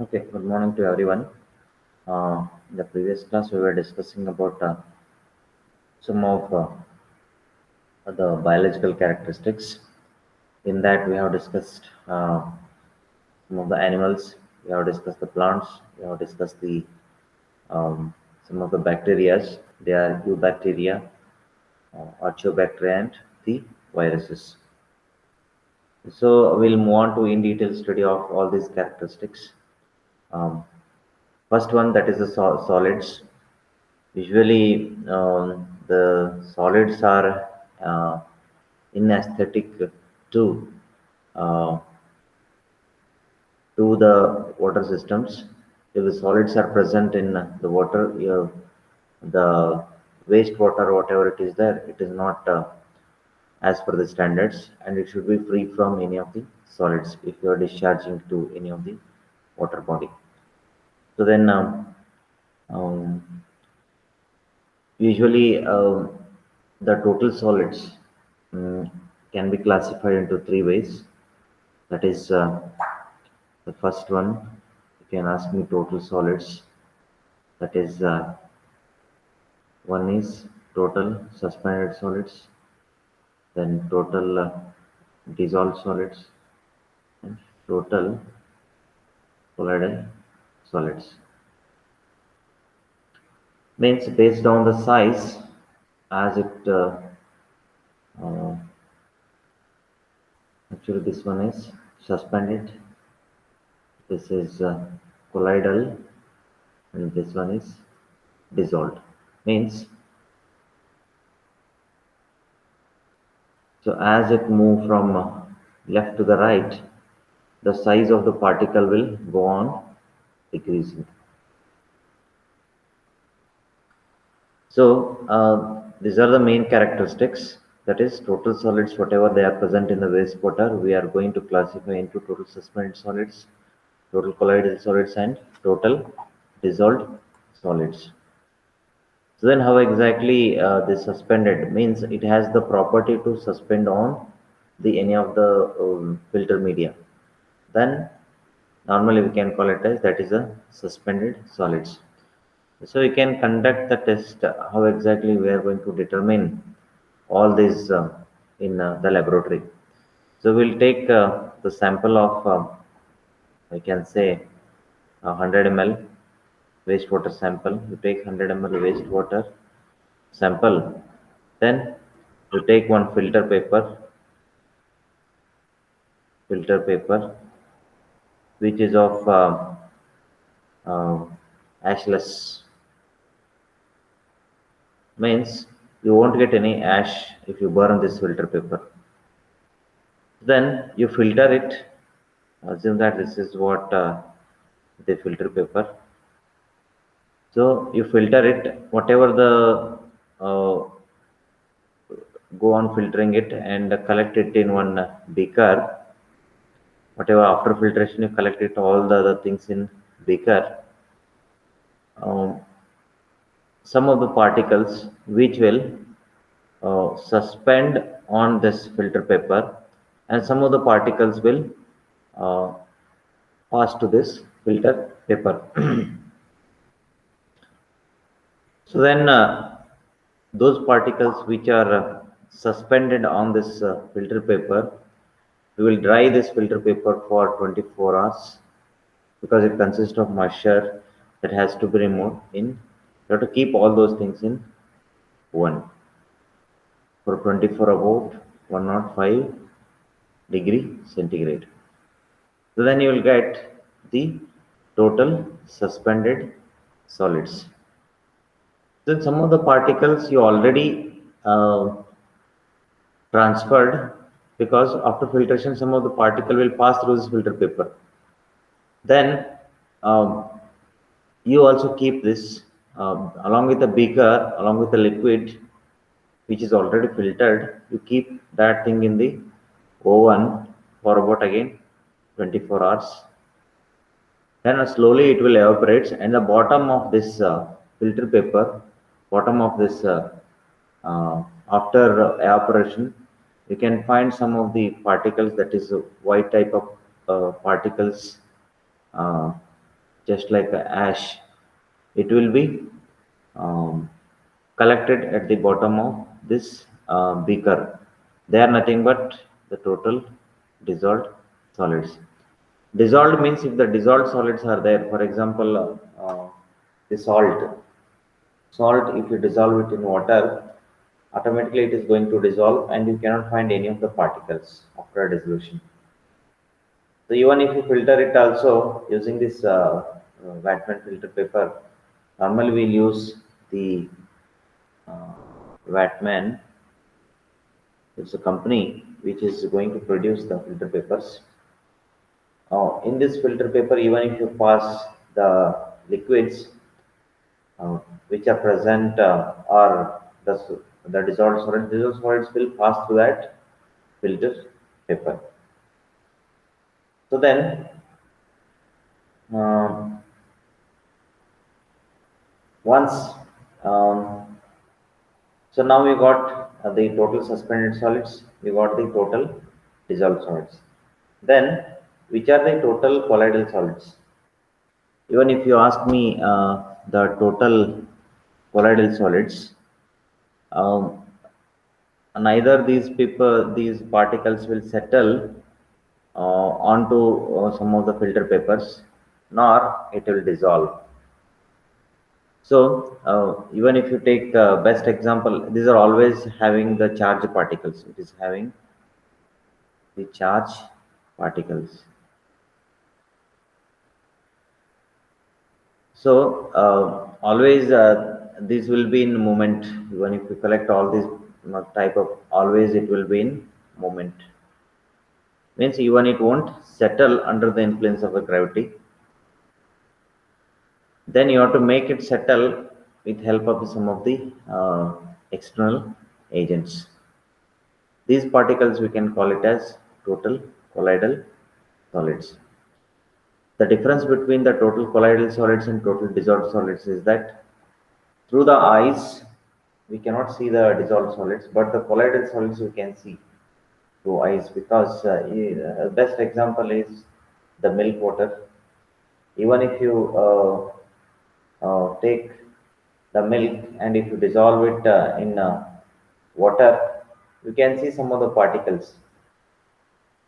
Okay, good morning to everyone. In the previous class, we were discussing about some of the biological characteristics. In that, we have discussed some of the animals, we have discussed the plants, we have discussed the some of the bacteria. They are eubacteria, archaeobacteria, and the viruses. So we'll move on to in detail study of all these characteristics. Um, First one, that is the solids. Usually, the solids are in aesthetic to uh, to the water systems. If the solids are present in the water, the wastewater, whatever it is there, it is not as per the standards, and it should be free from any of the solids if you are discharging to any of the water body. So then, um, usually, the total solids mm, can be classified into three ways. That is, the first one, you can ask me total solids. That is, one is total suspended solids, then total dissolved solids, and total colloidal solids. Means based on the size, as it uh, actually this one is suspended, this is colloidal, and this one is dissolved. Means so as it move from left to the right, the size of the particle will go on decreasing. So these are the main characteristics. That is total solids, whatever they are present in the wastewater, we are going to classify into total suspended solids, total colloidal solids, and total dissolved solids. So then how exactly this suspended means it has the property to suspend on the any of the filter media. Then normally we can call it as that is a suspended solids. So we can conduct the test how exactly we are going to determine all these in the laboratory. So we'll take the sample of I can say 100 ml wastewater sample. You take 100 ml wastewater sample, then you take one filter paper which is of uh, ashless, means you won't get any ash if you burn this filter paper. Then you filter it. Assume that this is what the filter paper. So you filter it, whatever the go on filtering it and collect it in one beaker. Whatever after filtration you collect it, all the other things in beaker. Um, some of the particles which will suspend on this filter paper, and some of the particles will uh, pass to this filter paper. So then those particles which are suspended on this filter paper, we will dry this filter paper for 24 hours because it consists of moisture that has to be removed in. You have to keep all those things in one for 24 about 105 degree centigrade. So then you will get the total suspended solids. Then some of the particles you already transferred, because after filtration some of the particle will pass through this filter paper. Then um, you also keep this along with the beaker, along with the liquid which is already filtered. You keep that thing in the oven for about again 24 hours. Then slowly it will evaporate, and the bottom of this filter paper, bottom of this after evaporation, you can find some of the particles, that is white type of particles. Uh, just like ash. It will be um, collected at the bottom of this beaker. They are nothing but the total dissolved solids. Dissolved means if the dissolved solids are there, for example, the salt. Salt, if you dissolve it in water, automatically it is going to dissolve and you cannot find any of the particles after a dissolution. So even if you filter it also using this Vatman filter paper, normally we'll use the uh, Vatman. It's a company which is going to produce the filter papers. In this filter paper, even if you pass the liquids uh, which are present or the dissolved solids will pass through that filter paper. So then, um, once um, so now we got the total suspended solids, we got the total dissolved solids. Then, which are the total colloidal solids? Even if you ask me the total colloidal solids, um, neither these particles will settle onto some of the filter papers, nor it will dissolve. So even if you take the best example, these are always having the charge particles. It is having the charge particles. So always these will be in movement. Even if you collect all these type of, always it will be in movement. Means even it won't settle under the influence of the gravity. Then you have to make it settle with help of some of the external agents. These particles we can call it as total colloidal solids. The difference between the total colloidal solids and total dissolved solids is that through the eyes we cannot see the dissolved solids, but the colloidal solids we can see through eyes because best example is the milk water. Even if you take the milk and if you dissolve it in water, you can see some of the particles.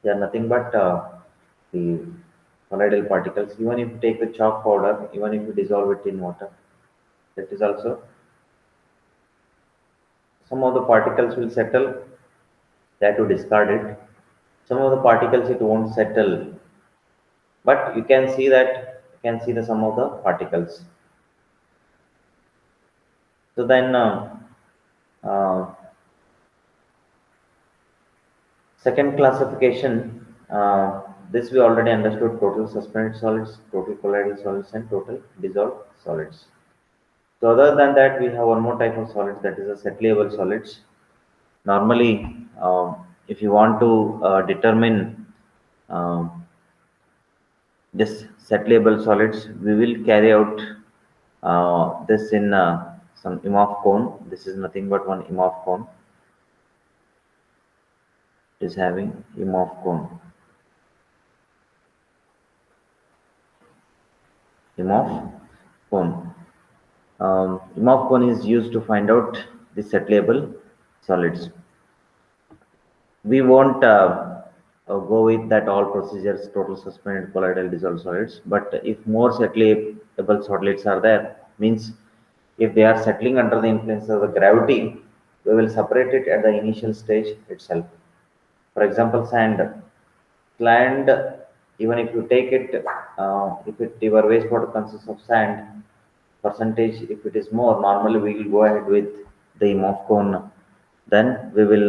They are nothing but the colloidal particles. Even if you take the chalk powder, even if you dissolve it in water, that is also some of the particles will settle. They have to discard it. Some of the particles it won't settle, but you can see that you can see the some of the particles. So then uh, second classification, this we already understood: total suspended solids, total colloidal solids, and total dissolved solids. So other than that, we have one more type of solids, that is a settleable solids. Normally, if you want to determine um, this settleable solids, we will carry out this in some Imhoff cone. This is nothing but one Imhoff cone. It is having Imhoff cone. Imhoff cone. Imhoff cone is used to find out the settleable solids. We won't go with that all procedures, total suspended colloidal dissolved solids. But if more settleable solids are there, means if they are settling under the influence of the gravity, we will separate it at the initial stage itself. For example, sand. Sand, even if you take it, if your wastewater consists of sand, percentage, if it is more, normally we will go ahead with the Imhoff cone. Then we will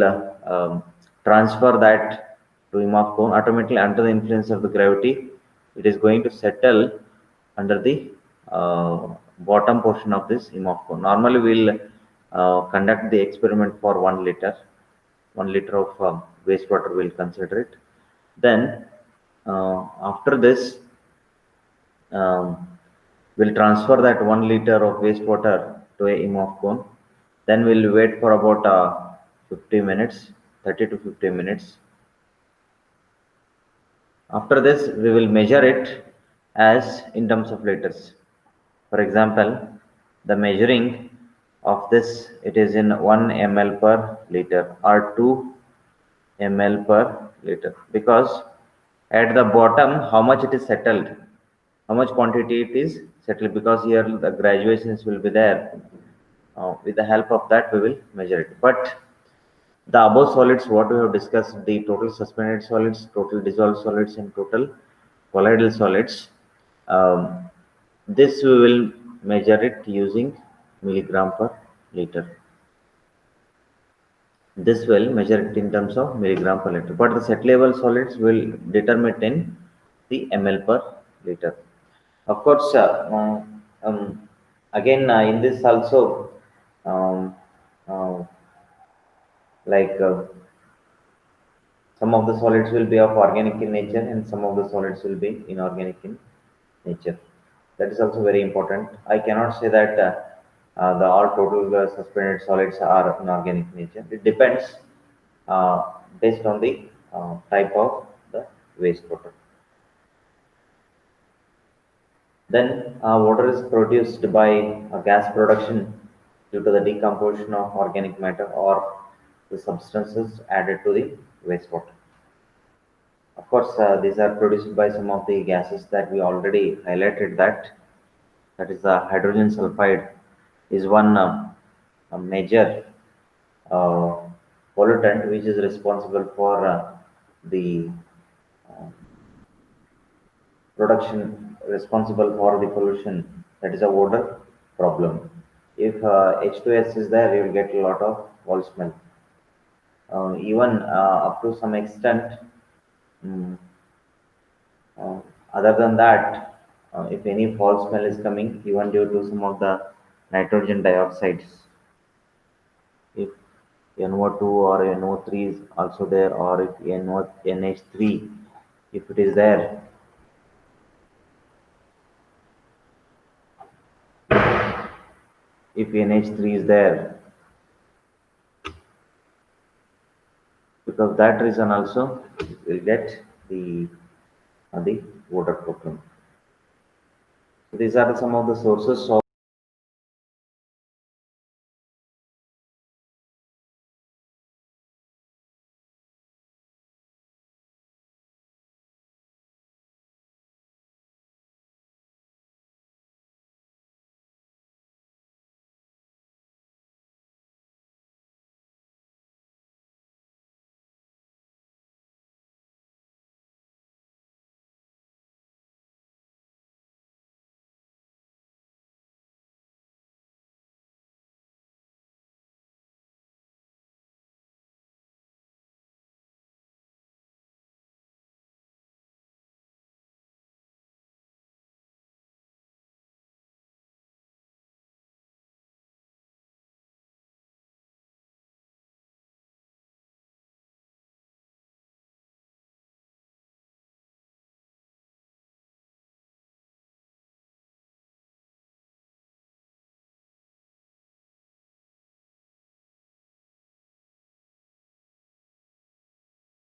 transfer that to Imhoff cone. Automatically, under the influence of the gravity, it is going to settle under the bottom portion of this Imhoff cone. Normally, we'll conduct the experiment for 1 liter. 1 liter of wastewater will consider it. Then after this, um, we'll transfer that 1 liter of wastewater to a Imhoff cone. Then we'll wait for about 50 minutes, 30 to 50 minutes. After this, we will measure it as in terms of liters. For example, the measuring of this, it is in 1 ml per liter or 2 ml per liter, because at the bottom how much it is settled, how much quantity it is settled, because here the graduations will be there. With the help of that we will measure it. But the above solids what we have discussed, the total suspended solids, total dissolved solids, and total colloidal solids, um, this we will measure it using milligram per liter. This will measure it in terms of milligram per liter, but the set level solids will determine in the ml per liter. Of course, again in this also, um, uh, like some of the solids will be of organic in nature and some of the solids will be inorganic in nature. That is also very important. I cannot say that the all total suspended solids are inorganic in nature. It depends uh, based on the type of the wastewater. Then water is produced by gas production due to the decomposition of organic matter or the substances added to the wastewater. Of course, these are produced by some of the gases that we already highlighted, that is the hydrogen sulfide is one a major uh, pollutant which is responsible for the uh, production, responsible for the pollution, that is a odor problem. If H2S is there, you will get a lot of foul smell. Even up to some extent, mm, Uh, other than that, if any foul smell is coming, even due to some of the nitrogen dioxides, if NO2 or NO3 is also there, or if NH3, if it is there, if NH3 is there, because that reason also will get the water problem. So these are some of the sources of